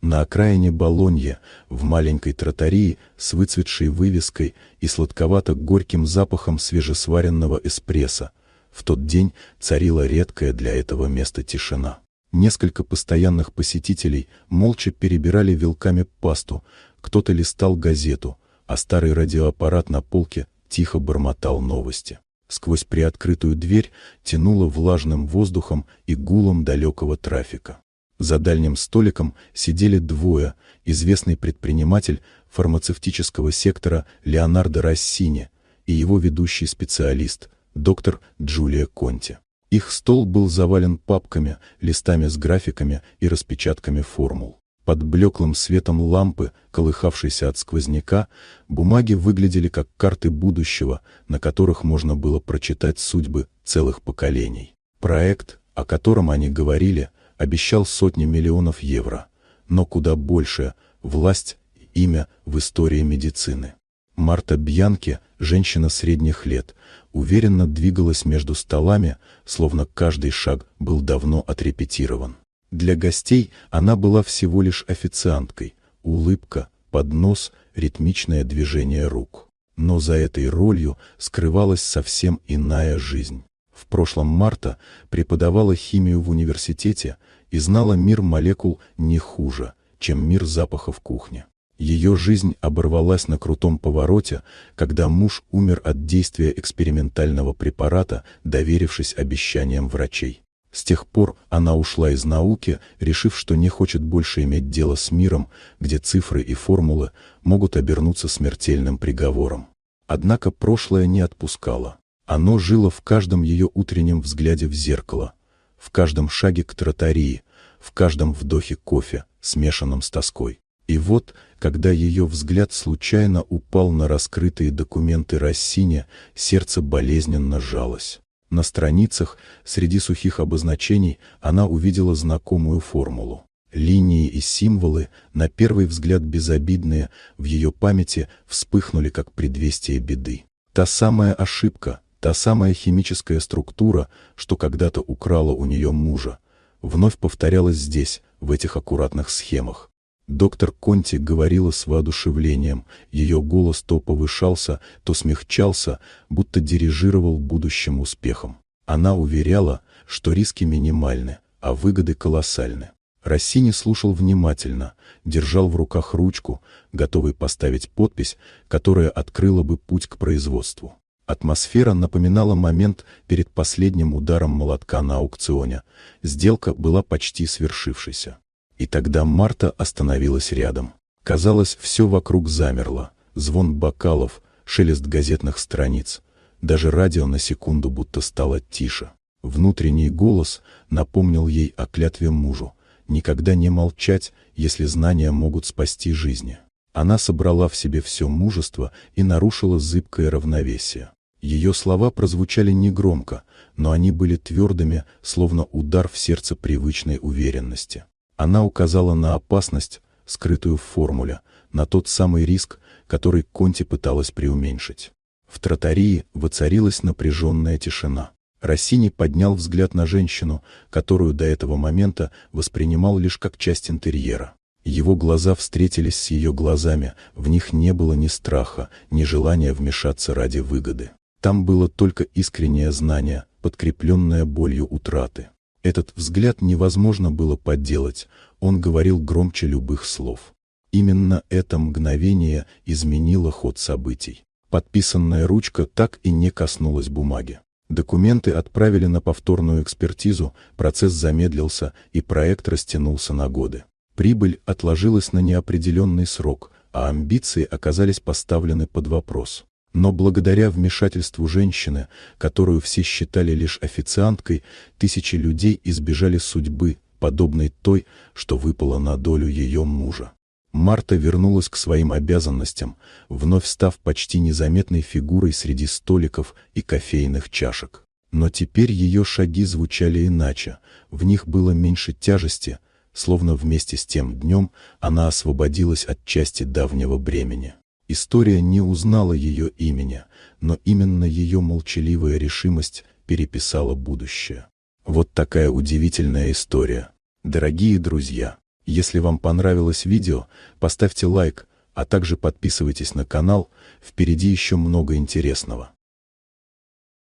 На окраине Болоньи, в маленькой тротарии с выцветшей вывеской и сладковато-горьким запахом свежесваренного эспрессо, в тот день царила редкая для этого места тишина. Несколько постоянных посетителей молча перебирали вилками пасту, кто-то листал газету, а старый радиоаппарат на полке тихо бормотал новости. Сквозь приоткрытую дверь тянуло влажным воздухом и гулом далекого трафика. За дальним столиком сидели двое: известный предприниматель фармацевтического сектора Леонардо Россини и его ведущий специалист, доктор Джулия Конти. Их стол был завален папками, листами с графиками и распечатками формул. Под блеклым светом лампы, колыхавшейся от сквозняка, бумаги выглядели как карты будущего, на которых можно было прочитать судьбы целых поколений. Проект, о котором они говорили, обещал сотни миллионов евро, но куда больше – власть и имя в истории медицины. Марта Бьянки, женщина средних лет, уверенно двигалась между столами, словно каждый шаг был давно отрепетирован. Для гостей она была всего лишь официанткой: улыбка, поднос, ритмичное движение рук. Но за этой ролью скрывалась совсем иная жизнь. В прошлом Марта преподавала химию в университете и знала мир молекул не хуже, чем мир запахов кухни. Ее жизнь оборвалась на крутом повороте, когда муж умер от действия экспериментального препарата, доверившись обещаниям врачей. С тех пор она ушла из науки, решив, что не хочет больше иметь дело с миром, где цифры и формулы могут обернуться смертельным приговором. Однако прошлое не отпускало. Оно жило в каждом ее утреннем взгляде в зеркало, в каждом шаге к тротарии, в каждом вдохе кофе, смешанном с тоской. И вот, когда ее взгляд случайно упал на раскрытые документы Россини, сердце болезненно сжалось. На страницах, среди сухих обозначений, она увидела знакомую формулу. Линии и символы, на первый взгляд безобидные, в ее памяти вспыхнули как предвестие беды. Та самая ошибка, та самая химическая структура, что когда-то украла у нее мужа, вновь повторялась здесь, в этих аккуратных схемах. Доктор Конти говорила с воодушевлением, ее голос то повышался, то смягчался, будто дирижировал будущим успехом. Она уверяла, что риски минимальны, а выгоды колоссальны. Россини слушал внимательно, держал в руках ручку, готовый поставить подпись, которая открыла бы путь к производству. Атмосфера напоминала момент перед последним ударом молотка на аукционе. Сделка была почти свершившейся. И тогда Марта остановилась рядом. Казалось, все вокруг замерло. Звон бокалов, шелест газетных страниц. Даже радио на секунду будто стало тише. Внутренний голос напомнил ей о клятве мужу: никогда не молчать, если знания могут спасти жизни. Она собрала в себе все мужество и нарушила зыбкое равновесие. Ее слова прозвучали негромко, но они были твердыми, словно удар в сердце привычной уверенности. Она указала на опасность, скрытую в формуле, на тот самый риск, который Конти пыталась преуменьшить. В тротарии воцарилась напряженная тишина. Россини поднял взгляд на женщину, которую до этого момента воспринимал лишь как часть интерьера. Его глаза встретились с ее глазами, в них не было ни страха, ни желания вмешаться ради выгоды. Там было только искреннее знание, подкрепленное болью утраты. Этот взгляд невозможно было подделать, он говорил громче любых слов. Именно это мгновение изменило ход событий. Подписанная ручка так и не коснулась бумаги. Документы отправили на повторную экспертизу, процесс замедлился и проект растянулся на годы. Прибыль отложилась на неопределенный срок, а амбиции оказались поставлены под вопрос. Но благодаря вмешательству женщины, которую все считали лишь официанткой, тысячи людей избежали судьбы, подобной той, что выпала на долю ее мужа. Марта вернулась к своим обязанностям, вновь став почти незаметной фигурой среди столиков и кофейных чашек. Но теперь ее шаги звучали иначе, в них было меньше тяжести, словно вместе с тем днем она освободилась от части давнего бремени. История не узнала ее имени, но именно ее молчаливая решимость переписала будущее. Вот такая удивительная история. Дорогие друзья, Если вам понравилось видео, поставьте лайк, а также подписывайтесь на канал, впереди еще много интересного.